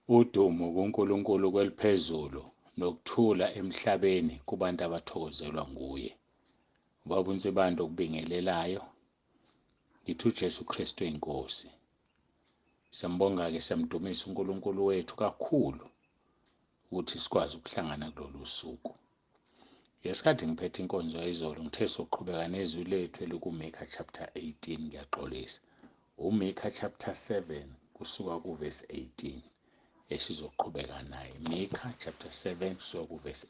Udumo kuNkulunkulu kweliphezulu nokuthula emhlabeni kubantu abathokozelwa nguye. Ubaba uNsibando okubingelelayo. Ngithi uJesu Kristu inkosi. Siyambonga-ke siyamdumisa uNkulunkulu wethu kakhulu ukuthi sikwazi ukuhlangana kulolu suku. Ngesikhathi ngiphethe inkonzo yayizolo ngithe soqhubeka nezwi lethu elikuMikha chapter 18 ngiyaxolisa. uMikha chapter 7 kusuka kuverse 18 esizoqhubeka naye. Mikha chapter 7 kusuka kuverse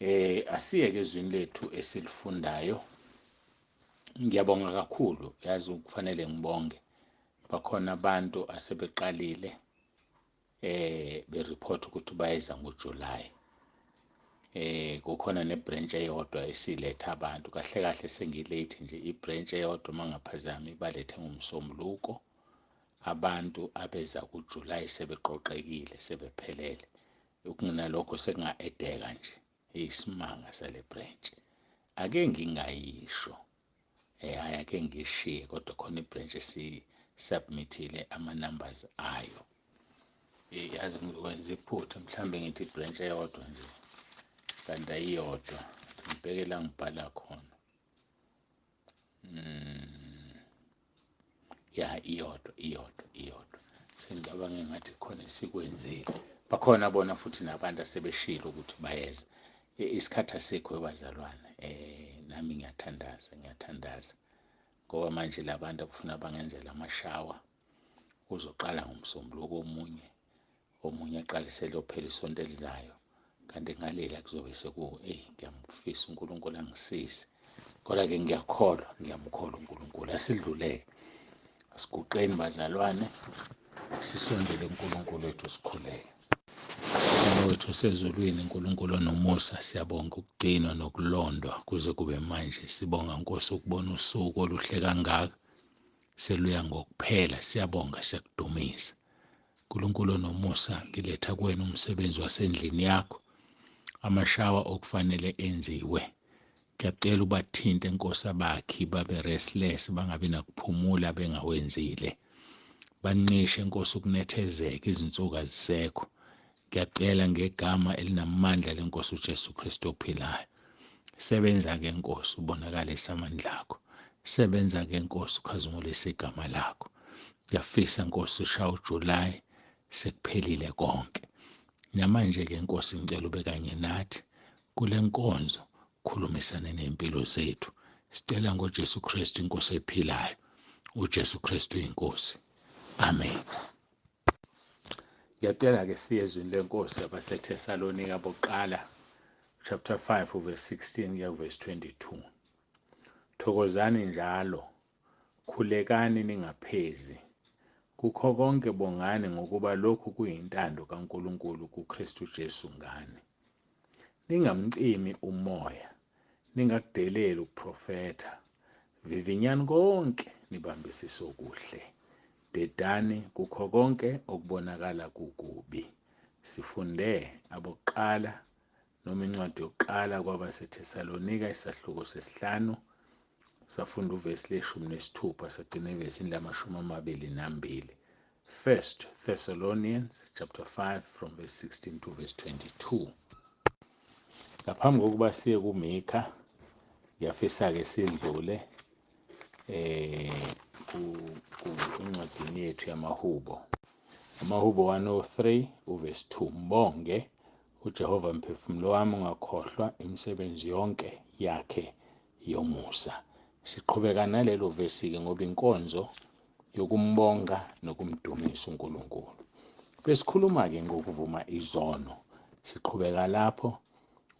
18. Asiyeke ezwini lethu esilifundayo. Ngiyabonga kakhulu, yazi ukufanele ngibonge. Bakhona abantu asebeqalile bereport ukuthi bayeza ngoJuly. Kukhona nebranch eyodwa esiletha abantu kahle kahle sengilate nje ibranch eyodwa mangaphazami balethe ngomsombuluko. Abantu abeza kuJuly sebeqoqekile sebephelele. Ukunalokho sekunga-edeka nje isimanga sale branch. Ake ngingayisho ake ngishiye kodwa khona ibranch esisubmithile ama-numbers ayo. Yazi ngikwenza iphutha mhlambe ngithi ibranch eyodwa nje kanti ayiyodwa. Ngibheke la ngibhala khona. Iyodwa. Sengicabange ngathi khona sikwenzile. Bakhona bona futhi nabantu asebeshilo ukuthi bayeza. Isikhathi asikho bazalwane. Nami ngiyathandaza. Ngoba manje labantu abafuna bangenzela amashawa uzoqala ngomsombuluko omunye aqalisele phela isonto elizayo. Kanti ngalela kuzobe ngiyamfisa uNkulunkulu angisize. Kodwa-ke ngiyamkholwa uNkulunkulu. Asidluleke. Asiguqeni bazalwane. Sisondele uNkulunkulu wethu sikhuleke. Baba wethu osezulwini, uNkulunkulu onomusa, siyabonga ukugcinwa nokulondwa kuze kube manje. Sibonga Nkosi ukubona usuku oluhle kangaka seluya ngokuphela. Siyabonga, siyakudumisa. uNkulunkulu onomusa, ngiletha kuwena umsebenzi wasendlini yakho. Amashawa okufanele enziwe. Ngiyacela ubathinte Nkosi abakhi babe restless, bangabi nakuphumula bengawenzile. Bancishe Nkosi ukunethezeka, izinsuku azisekho. Ngiyacela ngegama elinamandla leNkosi uJesu Kristu ophilayo. Sebenza-ke Nkosi ubonakalise amandla akho. Sebenza-ke Nkosi ukhazimulise igama lakho. Ngiyafisa Nkosi ushaya uJuly sekuphelile konke. Namanje-ke Nkosi ngicela ube kanye nathi kule nkonzo, khulumisane nempilo zethu. Sicela ngoJesu Kristu inkosi ephilayo. uJesu Kristu inkosi. Amen. Ngiyacela-ke siye ezwini lenkosi abaseThesalonika bokuqala chapter 5 verse 16 kuya verse 22. Thokozani njalo, khulekani ningaphezi. Kukho konke bongani ngokuba lokhu kuyintando kaNkulunkulu kuKristu Jesu ngani. Ningamcimi umoya, ningakudeleli ukuprofetha. Vivinyani konke, nibambisise okuhle. Dedani kukho konke okubonakala kukubi. Sifunde abokuqala noma incwadi yokuqala kwabaseThesalonika isahluko sesihlanu. Safunda uvesi le-16 sagcina evesini la-22. 1 Thessalonians chapter 5 from verse 16 to verse 22. Ngaphambi kokuba siye kuMikha, ngiyafisa-ke sidlule incwadini yethu yamahubo. Amahubo 103 uverse 2. Mbonge uJehova mphefumulo wami, ungakhohlwa imisebenzi yonke yakhe yomusa. Siqhubeka nalelo vesi-ke ngoba inkonzo yokumbonga nokumdumisa uNkulunkulu. Besikhuluma-ke ngokuvuma izono. Siqhubeka lapho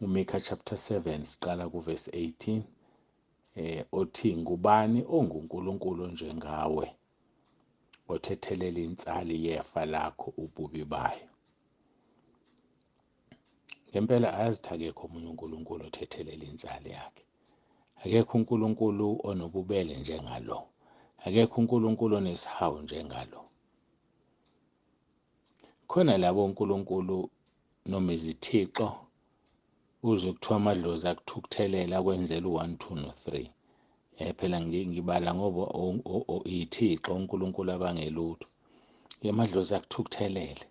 uMikha chapter 7 siqala kuverse 18. Othi ngubani onguNkulunkulu njengawe, othethelela insali yefa lakho ububi bayo. Ngempela ayazithi akekho omunye uNkulunkulu othethelela insali yakhe. Akekho uNkulunkulu onobubele njengalo. Akekho uNkulunkulu onesihawu njengalo. Khona labo uNkulunkulu noma izithixo uzwe kuthiwa amadlozi akuthukuthelela kwenzela u1 2 no3. Phela ngibala ngoba ithixo uNkulunkulu abangelutho. amadlozi akuthukuthelele,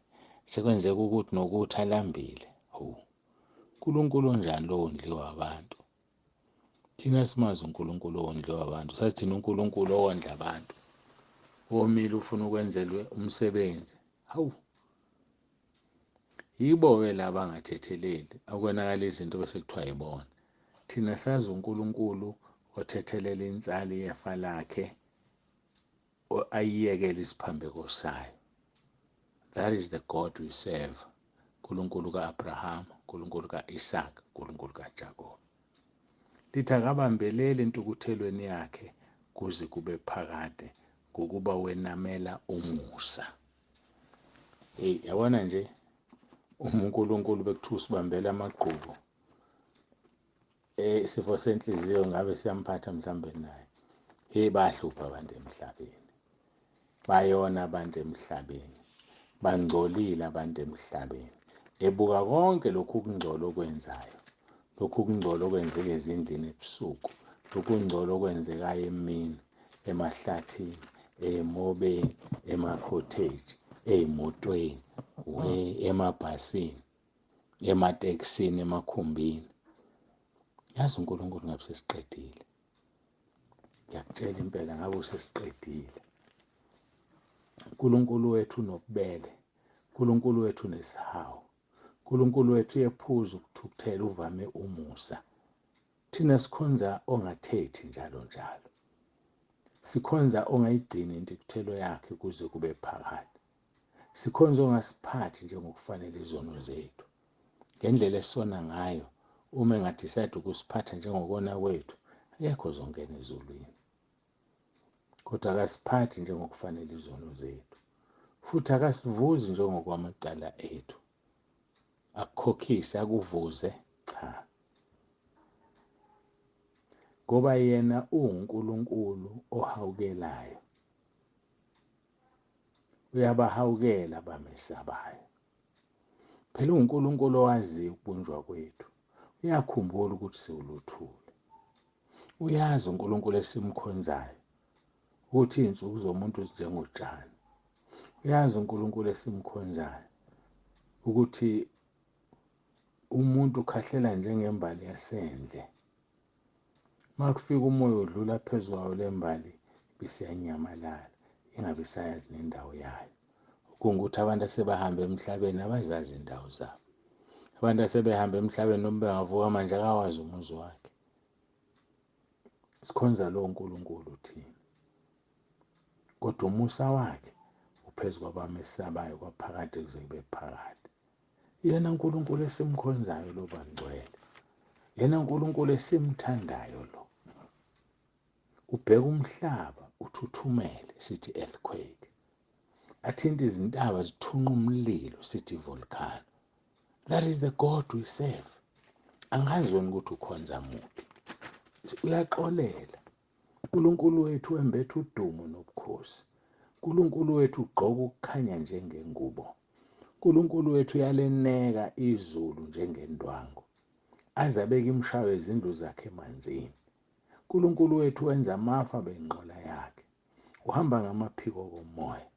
sekwenzeka ukuthi nokuthi alambile. uNkulunkulu onjani lo ondliwa abantu? Thina simazi uNkulunkulu owondliwa abantu, sathi thina uNkulunkulu owondla abantu, womile ufuna ukwenzelwe umsebenzi. Yibo-ke laba angathetheleli, akwenakala izinto bese kuthiwa yibona. Thina sazi uNkulunkulu othethelela insali yefa lakhe, ayiyekele isiphambeko sayo. That is the God we serve. uNkulunkulu ka-Abrahama, uNkulunkulu ka-Isaka, uNkulunkulu kaJakobe. Lithi akabambeleli entukuthelweni yakhe kuze kube phakade ngokuba wenamela umusa. Yabona nje, uNkulunkulu bekuthiwa usibambela amagqubu, isifo senhliziyo ngabe siyamphatha mhlawumbe naye. Bahlupha abantu emhlabeni, bayona abantu emhlabeni, bangcolile abantu emhlabeni. Ebuka konke lokhu ukungcola okwenzayo, lokhu ukungcola okwenzeka ezindlini ebusuku, lokhu ukungcola okwenzekayo emini, emahlathini, emobeni, emakhotheji, ey'motweni, emabhasini, ematekisini, emakhumbini. Yazi uNkulunkulu ngabe sesiqedile. Ngiyakutshela impela ngabe usesiqedile. uNkulunkulu wethu unobubele, uNkulunkulu wethu unesihawu, uNkulunkulu wethu uyephuza ukuthukuthela, uvame umusa. Thina sikhonza ongathethi njalo njalo, sikhonza ongayigcini intukuthelo yakhe kuze kube phakade, sikhonza ongasiphathi njengokufanele izono zethu. Ngendlela esona ngayo, uma engadicide ukusiphatha njengokona kwethu, akekho ozongena ezulwini. Kodwa akasiphathi njengokufanele izono zethu, futhi akasivuzi njengokwamacala ethu. Akukhokhise, akuvuze, cha. Ngoba yena uNkulunkulu ohawukelayo, uyabahawukela abamesabayo. Phela uNkulunkulu owaziyo ukubunjwa kwethu, uyakhumbula ukuthi siwuluthule. Uyazi uNkulunkulu esimkhonzayo ukuthi iy'nsuku zomuntu zinjengotshani. Uyazi uNkulunkulu esimkhonzayo ukuthi umuntu ukhahlela njengembali yasendle. Uma kufika umoya udlula phezu kwayo le mbali, bisiyanyamalala, ingabe isayazi nendawo yayo. Kungukuthi abantu asebahambe emhlabeni abazazi indawo zabo. Abantu asebehamba emhlabeni noma bengavuka manje akawazi umuzi wakhe. Sikhonza lowo Nkulunkulu thina, kodwa umusa wakhe uphezu kwabamesabayo kwaphakade kuze kube phakade. Yena uNkulunkulu esimkhonzayo lo bangcwele, yena uNkulunkulu esimthandayo lo. Ubheka umhlaba uthuthumele, sithi earthquake. Athinte izintaba zithunqa umlilo, sithi volcano. That is the God we serve. Angazi wena ukuthi ukhonza muphi. Uyaxolela. uNkulunkulu wethu wembethe udumo nobukhosi. uNkulunkulu wethu ugqoka ukukhanya njengengubo. uNkulunkulu wethu uyaleneka izulu njengendwangu, aze abeke imshayo yezindlu zakhe emanzini. uNkulunkulu wethu wenza amafu benqola yakhe, uhamba ngamaphiko komoya.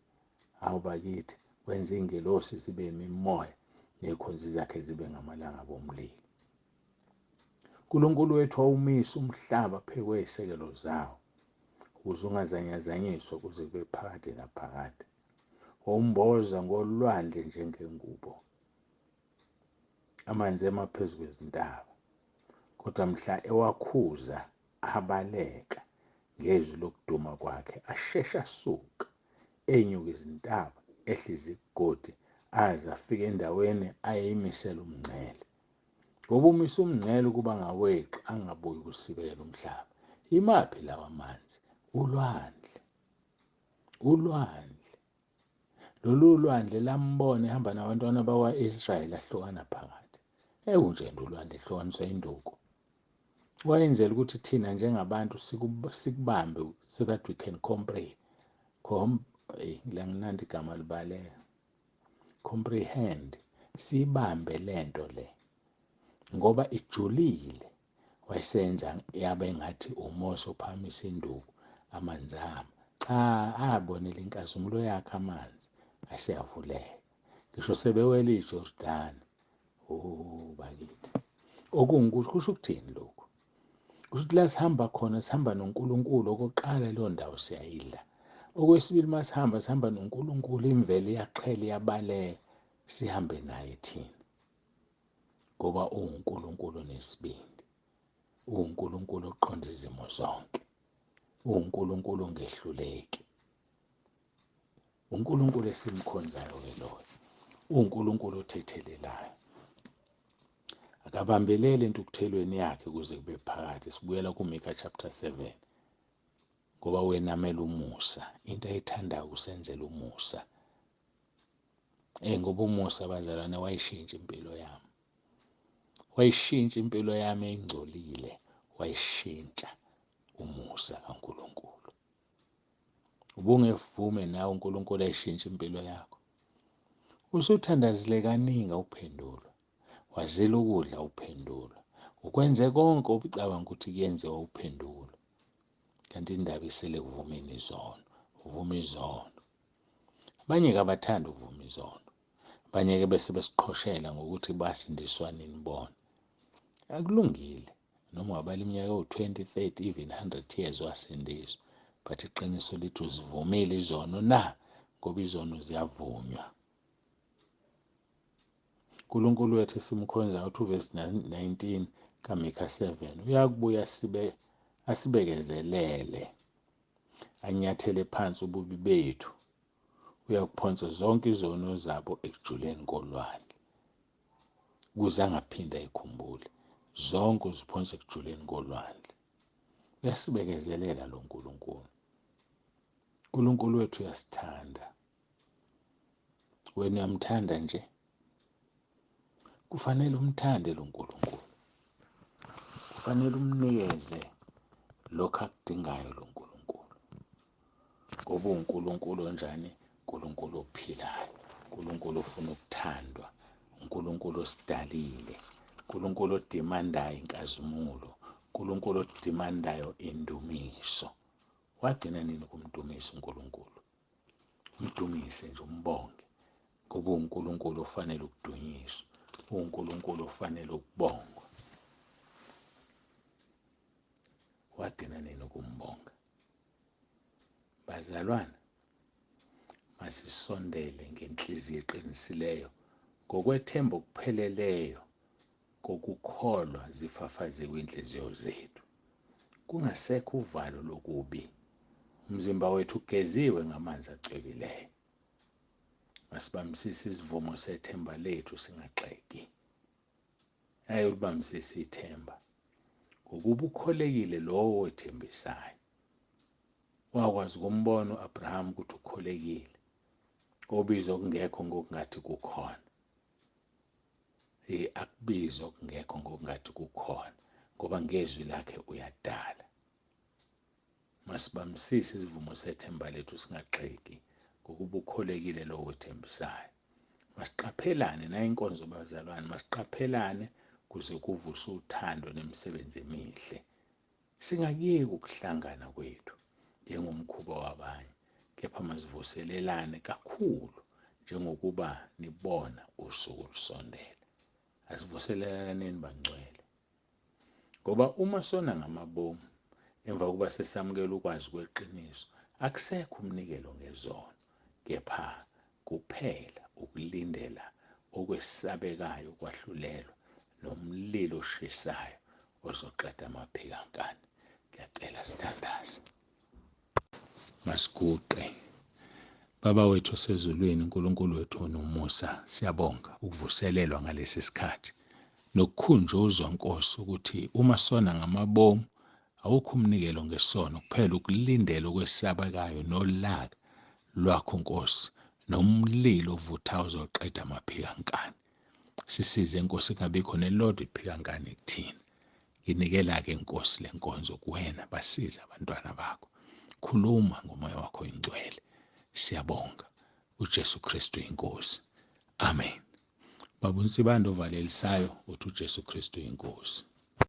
Hawu bakithi, wenza ingelosi zibe imimoya, nekhonzi zakhe zibe ngamalanga bomlilo. uNkulunkulu wethu wawumisa umhlaba phezu kwey'sekelo zawo, ukuze ungazanyazanyiswa kuze kube phakade naphakade. Wawumboza ngolwandle njengengubo, amanzi emaphezu kwezintaba. Kodwa mhla ewakhuza abaleka ngezwi lokuduma kwakhe, ashesha asuka, enyuka izintaba, ehliza igodi, aze afike endaweni ayeyimisela umngcele. Ngoba umisa umngcele ukuba ngaweqi, angabuyi ukusibela umhlaba. Imaphi lawa amanzi? Ulwandle. Ulwandle. Lolu lwandle lambona ehamba nabantwana bakwa-Israyeli ahlukana phakathi. Ekunje nje ulwandle ehlukaniswa induku. Wayenzela ukuthi thina njengabantu sikubambe so that we can ngilanginandi igama libaleka. Comprehend. Sibambe lento le. Ngoba ijulile, wayesenza yabe ngathi umoya ophakamisa induku, amanzi ama. Cha, abonela inkazimulo yakhe amanzi, asiyavuleka. Ngisho sebewela iJordani. Bakithi. Okungukuthi kusho ukuthini lokhu? Kusho ukuthi la sihamba khona sihamba noNkulunkulu. Okokuqala leyo ndawo siyayidla. Okwesibili sihamba noNkulunkulu, imvelo iyaqhela iyabaleka, sihambe naye thina. Ngoba uNkulunkulu nesibindi. uNkulunkulu oqonda izimo zonke. uNkulunkulu ongehluleki. uNkulunkulu esimkhonzayo-ke loyo. uNkulunkulu othethelelayo. Akabambelele entuthelweni yakhe kuze kube phakade. Sibuyela kuMika chapter 7. Ngoba wenamela umusa. Into ayithandayo usenzela umusa. Ngoba umusa, bazalwane, wayishintsha impilo yami. Wayishintsha impilo yami engcolile. Wayishintsha umusa kaNkulunkulu. Ubungevume nawe uNkulunkulu ayishintsha impilo yakho. Usuthandazile kaningi awuphendulwa. Wazila ukudla awuphendulwa. Ukwenze konke ubucabanga ukuthi kuyenziwa awuphendulwa. Kanti indaba isele kuvumeni izono. Uvuma izono. Abanye-ke abathanda ukuvuma izono. Abanye-ke bese besiqhoshela ngokuthi basindiswa nini bona. Akulungile. Noma wabala iminyaka ewu-20, 30, even 100 years wasindiswa. But iqiniso lithi uzivumile izono na? Ngoba izono ziyavunywa. uNkulunkulu wethu esimkhonza uthi uvesi 19 kaMika 7. Uyakubuya asibekezelele. Anyathele phansi ububi bethu. Uyakuphonsa zonke izono zabo ekujuleni kolwandle. Ukuze angaphinde ayikhumbule. Zonke uziphonsa ekujuleni kolwandle. Uyasibekezelela lo Nkulunkulu. uNkulunkulu wethu uyasithanda. Wena uyamthanda nje. Kufanele umthande lo Nkulunkulu. Kufanele umnikeze lokho akudingayo lo Nkulunkulu. Ngoba uNkulunkulu onjani? uNkulunkulu ophilayo. uNkulunkulu ofuna ukuthandwa. uNkulunkulu osidalile. uNkulunkulu odimandayo inkazimulo. uNkulunkulu odimandayo indumiso. Wagcina nini kumdumisa uNkulunkulu? Umdumise nje, umbonge. Ngoba uNkulunkulu ofanele ukudunyiswa. uNkulunkulu ofanele ukubongwa. Wagcina nini ukumbonga? Bazalwane, masisondele ngenhliziyo eqinisileyo, ngokwethemba okupheleleyo kokukholwa zifafaziwe inhliziyo zethu. Kungasekho uvalo lokubi. Umzimba wethu ugeziwe ngamanzi acwebileyo. Masibambisise isivumo sethemba lethu singagxeki. Ayolibambisisa ithemba. Ngokuba ukholekile lowo wethembisayo. Wakwazi ukumbona uAbraham ukuthi ukholekile. Obizwa okungekho ngokungathi kukhona. Akubizwa okungekho ngokungathi kukhona. Ngoba ngezwi lakhe uyadala. Masibambisise isivumo sethemba lethu singagxeki. Ngokuba ukholekile lowo wethembisayo. Masiqaphelane nayo inkonzo, bazalwane. Masiqaphelane kuze kuvuswe uthando nemisebenzi emihle. Singakuyeki ukuhlangana kwethu njengomkhuba wabanye, kepha masivuselelane kakhulu njengokuba nibona usuku lusondela. Asivuselelane bangcwele. Ngoba uma sona ngamabomu emva kokuba sesamukela ukwazi kweqiniso, akusekho umnikelo ngezono, kepha kuphela ukulindela okwesabekayo kwahlulelwa nomlilo oshisayo ozoqeda amaphikankani. Ngiyacela sithandaze. Masiguqe. Baba wethu osezulwini, uNkulunkulu wethu onomusa, siyabonga ukuvuselelwa ngalesi sikhathi. Nokukhunjuzwa, Nkosi, ukuthi uma sona ngamabomu awukho umnikelo ngesono, kuphela ukulindela okwesabekayo nolaka lwakho, Nkosi, nomlilo ovuthayo ozoqeda amaphikankani. Sisize, Nkosi, kungabikho nelodwa iphikankani kuthina. Nginikela-ke, Nkosi, le nkonzo kuwena. Basize abantwana bakho. Khuluma ngomoya wakho ingcwele. Siyabonga. uJesu Kristu inkosi. Amen. Baba uNsibando ovalelisayo, uthi uJesu Kristu inkosi.